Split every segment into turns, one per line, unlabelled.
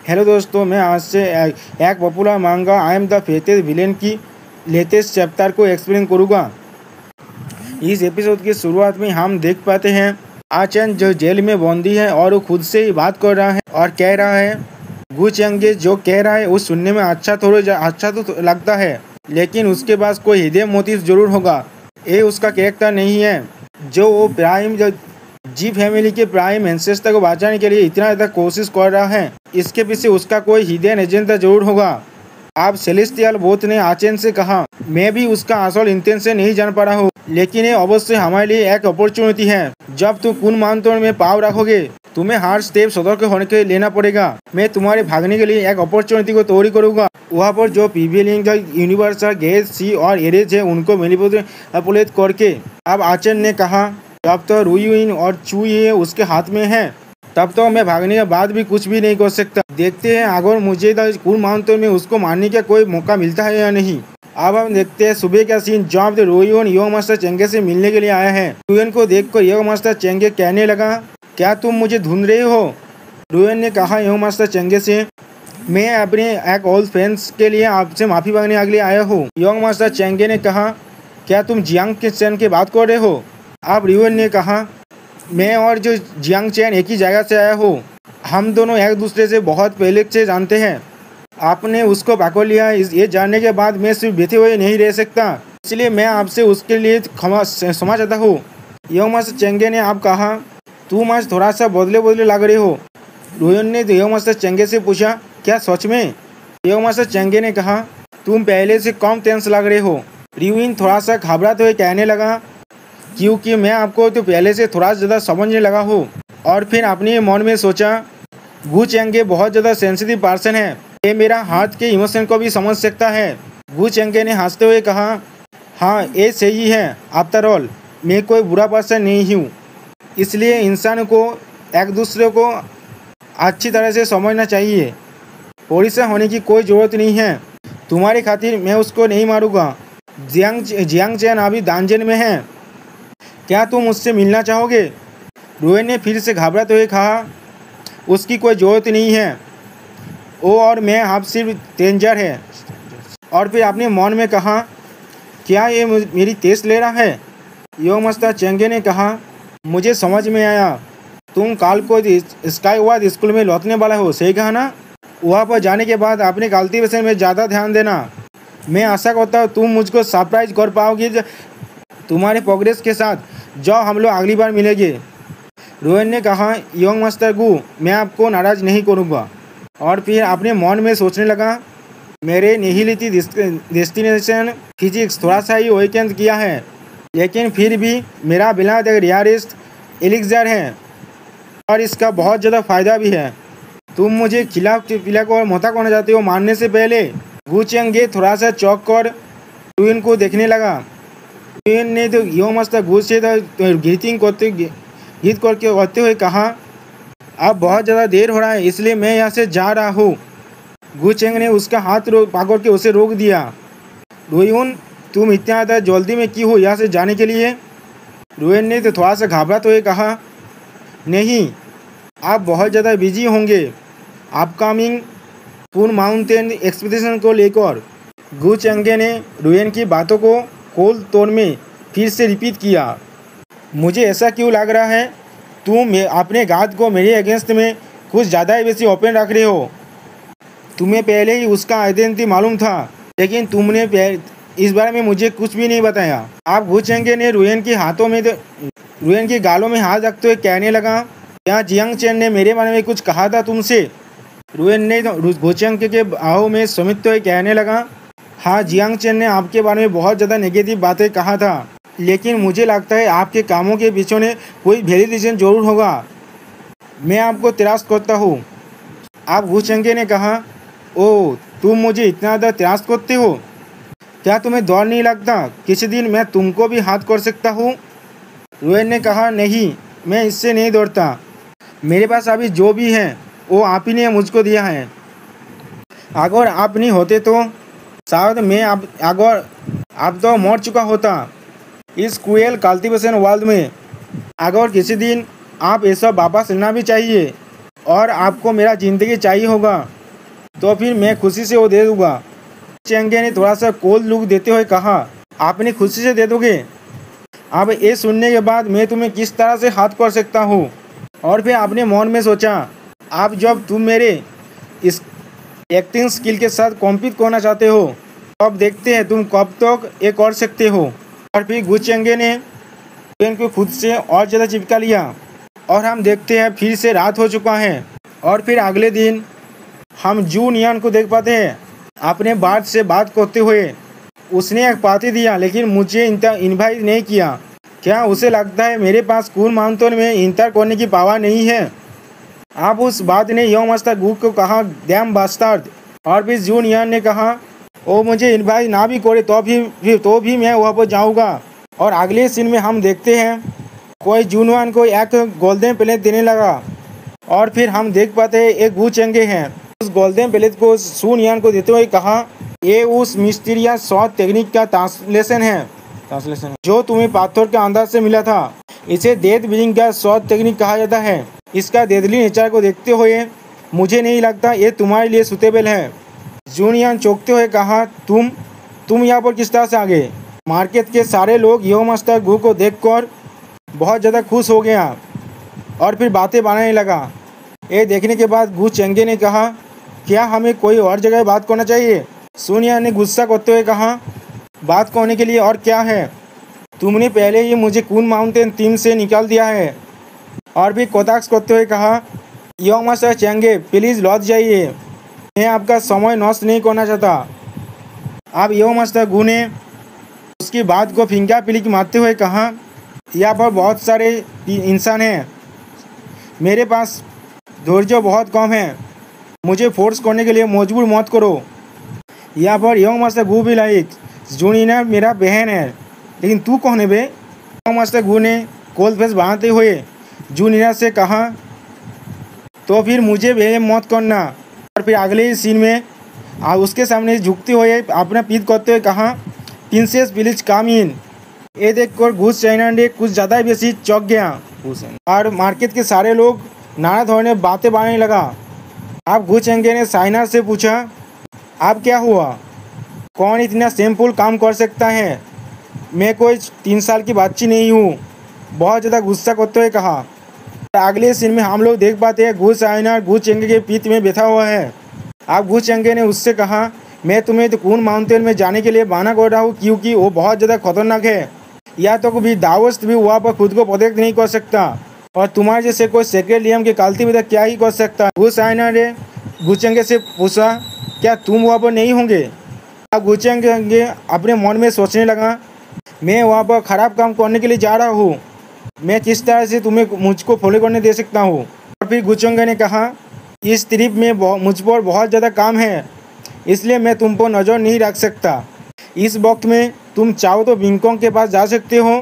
Hello दोस्तों, मैं आज से एक पॉपुलर मांगा आई एम द फेटेड विलेन की लेटेस्ट चैप्टर को एक्सप्लेन करूँगा। इस एपिसोड की शुरुआत में हम देख पाते हैं आचन जो जेल में बंदी है और वो खुद से ही बात कर रहा है और कह रहा है गु चेंगे जो कह रहा है वो सुनने में अच्छा तो लगता है, लेकिन उसके पास कोई हिडन मोटिव जरूर होगा। ये उसका कैरेक्टर नहीं है जो वो प्राइम जी फैमिली के प्राइम एंसेस्टर को बचाने के लिए इतना ज़्यादा कोशिश कर रहा है। इसके पीछे उसका कोई हिडन एजेंडा जरूर होगा। अब सेलेस्टियल बोथ ने आचेन से कहा, मैं भी उसका असल इंटेंशन नहीं जान पा रहा हूँ, लेकिन ये अवश्य हमारे लिए एक अपॉर्चुनिटी है। जब तुम कुन माउंटेन में पाव रखोगे तुम्हें हर स्टेप सतर्क होने के लेना पड़ेगा। मैं तुम्हारे भागने के लिए एक अपॉर्चुनिटी को तैयारी करूँगा। वहाँ पर जो प्रीवेलिंग यूनिवर्सल गेज सी और एरेज है उनको मैनिपुलेट करके। अब आचेन ने कहा, जब तो रुइन और चुई है उसके हाथ में है तब तो मैं भागने के बाद भी कुछ भी नहीं कर सकता। देखते हैं अगर मुझे कुन माउंटेन में उसको मारने का कोई मौका मिलता है या नहीं। अब हम देखते हैं सुबह का सीन जब रुइन योंग मास्टर चेंगे से मिलने के लिए आया है। रुइन को देखकर योंग मास्टर चेंगे कहने लगा, क्या तुम मुझे ढूंढ रहे हो? रुइन ने कहा योंग मास्टर चेंगे से, मैं अपने एक ओल्ड फ्रेंड्स के लिए आपसे माफ़ी मांगने के लिए आया हूँ। योंग मास्टर चेंगे ने कहा, क्या तुम जियांग के चैन की बात कर रहे हो? अब रुइन ने कहा, मैं और जो जियांग चैन एक ही जगह से आया हूँ। हम दोनों एक दूसरे से बहुत पहले से जानते हैं। आपने उसको पकड़ लिया ये जानने के बाद मैं सिर्फ बैठे हुए नहीं रह सकता, इसलिए मैं आपसे उसके लिए क्षमा चाहता हूँ। योंग मास्टर चेंगे ने अब कहा, तुम आज थोड़ा सा बदले लग रहे हो। रुइन ने योंग मास्टर चेंगे से पूछा, क्या सच में? योंग मास्टर चेंगे ने कहा, तुम पहले से कम टेंस लग रहे हो। रुइन थोड़ा सा घबराते हुए कहने लगा, क्योंकि मैं आपको तो पहले से थोड़ा ज़्यादा समझने लगा हूँ। और फिर अपने मन में सोचा, गु चेंगे बहुत ज़्यादा सेंसिटिव पर्सन है, ये मेरा हार्ट के इमोशन को भी समझ सकता है। गु चेंगे ने हंसते हुए कहा, हाँ ये सही है, आफ्टर ऑल मैं कोई बुरा पर्सन नहीं हूँ, इसलिए इंसान को एक दूसरे को अच्छी तरह से समझना चाहिए। परेशान होने की कोई ज़रूरत नहीं है, तुम्हारी खातिर मैं उसको नहीं मारूंगा। जियांग चैन अभी दांजन में है, क्या तुम उससे मिलना चाहोगे? रुइन ने फिर से घबराते हुए कहा, उसकी कोई ज़रूरत नहीं है, वो और मैं आप सिर्फ डेंजर है। और फिर अपने मन में कहा, क्या ये मेरी टेस्ट ले रहा है? योंग मास्टर चेंगे ने कहा, मुझे समझ में आया, तुम कल को स्काईवॉक स्कूल में लौटने वाला हो, सही कहा ना? वहाँ पर जाने के बाद अपने कल्टीवेशन में ज़्यादा ध्यान देना। मैं आशा करता हूँ तुम मुझको सरप्राइज कर पाओगी तुम्हारे प्रोग्रेस के साथ जो हम लोग अगली बार मिलेंगे। रुइन ने कहा, योंग मास्टर गु, मैं आपको नाराज़ नहीं करूँगा। और फिर अपने मन में सोचने लगा, मेरे निहिलिटी डेस्टिनेशन फिजिक्स थोड़ा सा ही वीकेंड किया है, लेकिन फिर भी मेरा बिलाद एक रियलिस्ट एलिक्सर है और इसका बहुत ज़्यादा फ़ायदा भी है। तुम मुझे खिला को मोटा करना चाहते हो मारने से पहले? गु चेंगे थोड़ा सा चौंक कर रुइन को देखने लगा। रुइन ने तो योंग मास्टर गु से गीत करते हुए कहा, अब बहुत ज़्यादा देर हो रहा है, इसलिए मैं यहाँ से जा रहा हूँ। गु चेंग ने उसका हाथ पकड़ के उसे रोक दिया। रुइन, तुम इतना ज़्यादा जल्दी में क्यों हो यहाँ से जाने के लिए? रुइन ने तो थोड़ा सा घबराते हुए कहा, नहीं, आप बहुत ज़्यादा बिजी होंगे अपकमिंग कुन माउंटेन एक्सपीडिशन को लेकर। गु चेंगे ने रुइन की बातों को कोल्ड टोन में फिर से रिपीट किया, मुझे ऐसा क्यों लग रहा है तुम अपने गात को मेरे अगेंस्ट में कुछ ज़्यादा ही बेसी ओपन रख रहे हो। तुम्हें पहले ही उसका आइडेंटिटी मालूम था, लेकिन तुमने इस बारे में मुझे कुछ भी नहीं बताया। आप गु चेंगे ने रुइन की गालों में हाथ रखते हुए कहने लगा, क्या जियांग चैन ने मेरे बारे में कुछ कहा था तुमसे? रुइन ने गु चेंगे के बाहों में समेटते हुए कहने लगा, हाँ, जियांग चैन ने आपके बारे में बहुत ज़्यादा नेगेटिव बातें कहा था, लेकिन मुझे लगता है आपके कामों के पीछे ने कोई वैलिड रीज़न जरूर होगा। मैं आपको तलाश करता हूँ। आप गु चेंगे ने कहा, ओह, तुम मुझे इतना ज़्यादा तलाश करते हो? क्या तुम्हें डर नहीं लगता किसी दिन मैं तुमको भी हाथ कर सकता हूँ? रुइन ने कहा, नहीं, मैं इससे नहीं डरता। मेरे पास अभी जो भी है वो आप ही ने मुझको दिया है। अगर आप नहीं होते तो शायद मैं अब तो मर चुका होता इस क्रूएल कल्टीवेशन वर्ल्ड में। अगर किसी दिन आप ये सब वापस लेना भी चाहिए और आपको मेरा ज़िंदगी चाहिए होगा तो फिर मैं खुशी से वो दे दूँगा। चेंगे ने थोड़ा सा कोल्ड लुक देते हुए कहा, आपने खुशी से दे दोगे? अब ये सुनने के बाद मैं तुम्हें किस तरह से हाथ कर सकता हूँ? और फिर आपने मन में सोचा, अब जब तुम मेरे इस एक्टिंग स्किल के साथ कॉम्पीट करना चाहते हो अब देखते हैं तुम कब तक ये कर सकते हो। और फिर गुचेंगे ने पेन को खुद से और ज़्यादा चिपका लिया और हम देखते हैं फिर से रात हो चुका है। और फिर अगले दिन हम जू नियन को देख पाते हैं अपने बात से बात करते हुए। उसने एक पार्टी दिया लेकिन मुझे इनवाइट नहीं किया। क्या उसे लगता है मेरे पास कूल माउंटेन में इंटर करने की पावर नहीं है? अब उस बात ने यंग मास्टर गू को कहा, डैम बास्टार्ड। और फिर जू नियन ने कहा, वो मुझे इनवाइट ना भी करे तो भी मैं वहाँ पर जाऊँगा। और अगले सीन में हम देखते हैं कोई जूनवान को एक गोल्डन प्लेट देने लगा और फिर हम देख पाते हैं एक गू चेंगे हैं उस गोल्डन प्लेट को सू नियन को देते हुए कहा, ये उस मिस्टीरियस शॉट टेक्निक का ट्रांसलेशन है जो तुम्हें पाथर के अंदर से मिला था। इसे डेथ ब्रिंग का शॉट टेक्निक कहा जाता है। इसका डेडली नेचर को देखते हुए मुझे नहीं लगता ये तुम्हारे लिए सुटेबल है। जूनियन चौंकते हुए कहा, तुम यहाँ पर किस तरह से आ गए? मार्केट के सारे लोग यो मास्टर गू को देखकर बहुत ज़्यादा खुश हो गया और फिर बातें बनाने लगा। ये देखने के बाद गू चेंगे ने कहा, क्या हमें कोई और जगह बात करना चाहिए? सोनिया ने गुस्सा करते हुए कहा, बात करने के लिए और क्या है? तुमने पहले ही मुझे कून माउंटेन टीम से निकाल दिया है। और भी कोताक्स करते हुए कहा, यंग मास्टर चेंगे प्लीज़ लौट जाइए, मैं आपका समय नष्ट नहीं करना चाहता। अब यंग मास्टर गू ने उसकी बात को फिंगर पिलिक मारते हुए कहा, यहाँ पर बहुत सारे इंसान हैं, मेरे पास धैर्य बहुत कम है, मुझे फोर्स करने के लिए मजबूर मत करो। यहाँ पर यंग मास्टर गू भी लाइक, जूनिया मेरा बहन है लेकिन तू कौन है बे? यंग मास्टर गू ने कोल्ड फेस बनाते हुए जूनिया से कहा, तो फिर मुझे ब्लेम मत करना। और फिर अगले सीन में उसके सामने झुकते हुए अपना पीठ करते हुए कहा, प्रिंसेस प्लीज कम इन। ये देखकर घूस चाइना ने कुछ ज़्यादा बेसी चौंक गया और मार्केट के सारे लोग नाना धोने बातें बनाने लगा। अब घू चेंगे ने साइना से पूछा, अब क्या हुआ? कौन इतना सिंपल काम कर सकता है? मैं कोई 3 साल की बच्ची नहीं हूँ, बहुत ज़्यादा गुस्सा करते हुए कहा। अगले सीन में हम लोग देख पाते हैं घू चाइना घू चेंगे के पीठ में बैठा हुआ है। अब घू चेंगे ने उससे कहा, मैं तुम्हें तो कून माउंटेन में जाने के लिए बहाना कर रहा हूँ क्योंकि वो बहुत ज़्यादा खतरनाक है, या तो कभी दावस्त भी वहाँ पर खुद को प्रोटेक्ट नहीं कर सकता और तुम्हारे जैसे कोई सेक्रेट लियम के कालती भी क्या ही कर सकता। घू चाइना ने घू चेंगे से पूछा, क्या तुम वहाँ पर नहीं होंगे? अब घू चेंगे अपने मन में सोचने लगा, मैं वहाँ पर ख़राब काम करने के लिए जा रहा हूँ, मैं किस तरह से तुम्हें मुझको फॉलो करने दे सकता हूँ? और फिर घू चेंगे ने कहा, इस ट्रिप में मुझ पर बहुत ज़्यादा काम है इसलिए मैं तुम पर नज़र नहीं रख सकता। इस वक्त में तुम चाहो तो विंगकॉन्ग के पास जा सकते हो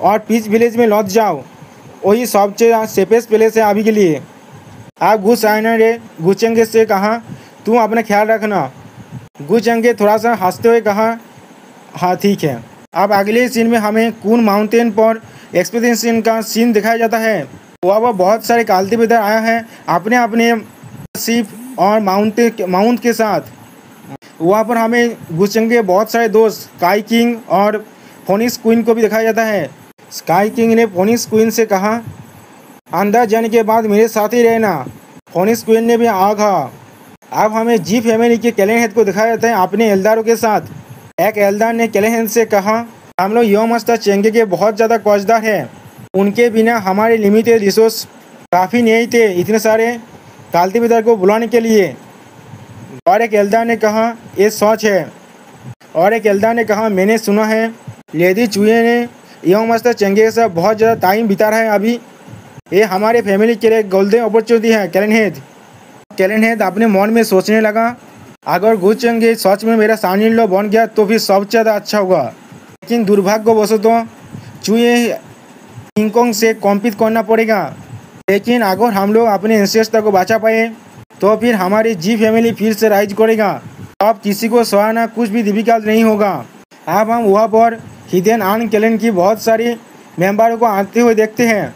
और पीच विलेज में लौट जाओ, वही सबसे सेफेस्ट प्लेस है अभी के लिए। आप घू चाइना ने घू चेंगे से कहा, तुम अपना ख्याल रखना। घू चेंगे थोड़ा सा हंसते हुए कहा, हाँ ठीक है। अब अगले सीन में हमें कून माउंटेन पर एक्सपीडिशन का सीन दिखाया जाता है। वहाँ पर बहुत सारे कालती बिदर आया है अपने अपने शिप और माउंट के साथ। वहाँ पर हमें घू चेंगे बहुत सारे दोस्त स्काई किंग और फोनिक्स क्वीन को भी दिखाया जाता है। स्काई किंग ने फोनिक्स क्वीन से कहा, अंदर जाने के बाद मेरे साथ ही रहना। फोनिक्स क्वीन ने भी कहा। अब हमें जी फैमिली के कैलेनहेड को दिखाया जाता है अपने एल्दारों के साथ। एक एल्दार ने कैलेनहेड से कहा, हम लोग यंग मास्टर चेंगे के बहुत ज़्यादा कर्जदार हैं, उनके बिना हमारे लिमिटेड रिसोर्स काफ़ी नहीं थे इतने सारे कालती बिदर को बुलाने के लिए। और एक एल्दार ने कहा, ये सच है। और एक एल्दार ने कहा, मैंने सुना है लेडी चूहे ने यंग मास्टर चेंगे के साथ बहुत ज़्यादा टाइम बिता रहा है अभी, ये हमारे फैमिली के लिए गोल्डन अपॉर्चुनिटी है। कैलेनहेड अपने मन में सोचने लगा, अगर घू चेंगे सच में मेरा सन इन लॉ बन गया तो फिर सबसे ज़्यादा अच्छा होगा, लेकिन दुर्भाग्यवशतः चूहे विंगकॉन्ग से कॉम्पीट करना पड़ेगा। लेकिन अगर हम लोग अपने एंसेस्टर को बचा पाए तो फिर हमारी जी फैमिली फिर से राइज करेगा। अब किसी को सहारना कुछ भी डिफिकल्ट नहीं होगा। अब हम वहाँ पर हिडन आर्न कैलेन की बहुत सारी मेंबरों को आते हुए देखते हैं।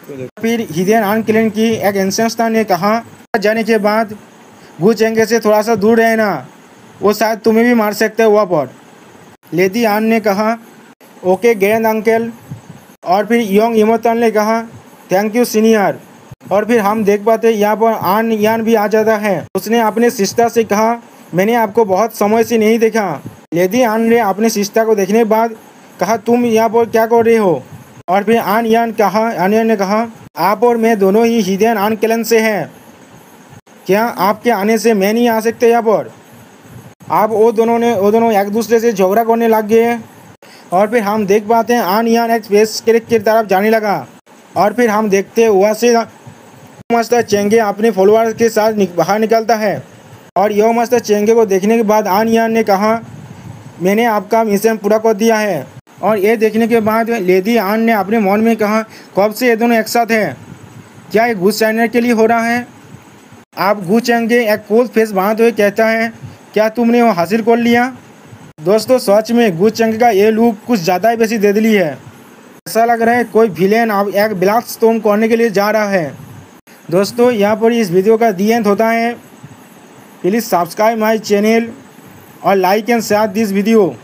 फिर हिदेन आन किलन की एक इंस्टा ने कहा जाने के बाद गु चेंगे से थोड़ा सा दूर रहना, वो शायद तुम्हें भी मार सकते हैं वहाँ पर। लेडी आन ने कहा ओके ग्रैंड अंकल। और फिर योंग इमोतन ने कहा थैंक यू सीनियर। और फिर हम देख पाते यहाँ पर आन यान भी आ जाता है। उसने अपने सिस्टर से कहा मैंने आपको बहुत समय से नहीं देखा। लेडी आन ने अपने सिस्टर को देखने के बाद कहा तुम यहाँ पर क्या कर रहे हो। और फिर आन यान ने कहा आप और मैं दोनों ही हिदेन आन किलन से हैं, क्या आपके आने से मैं नहीं आ सकते यहाँ पर। आप वो दोनों एक दूसरे से झगड़ा करने लग गए। और फिर हम देख पाते हैं आन यान एक स्पेस क्रिक की तरफ जाने लगा। और फिर हम देखते हैं वहाँ से मास्टर चेंगे अपने फॉलोअर्स के साथ बाहर निकलता है। और यो मास्टर चेंगे को देखने के बाद आन यान ने कहा मैंने आपका मिशन पूरा कर दिया है। और ये देखने के बाद लेडी आन ने अपने मन में कहा कब से ये दोनों एक साथ हैं, क्या ये गु चाइनर के लिए हो रहा है। आप गु चेंगे एक कूल फेस बांधते हुए कहता है क्या तुमने वो हासिल कर लिया। दोस्तों सच में गु चेंगे का ये लुक कुछ ज़्यादा ही बेसी देदली है। ऐसा लग रहा है कोई विलेन अब एक ब्लैक स्टोन करने के लिए जा रहा है। दोस्तों यहाँ पर इस वीडियो का दी एंड होता है। प्लीज़ सब्सक्राइब माई चैनल और like and share this video.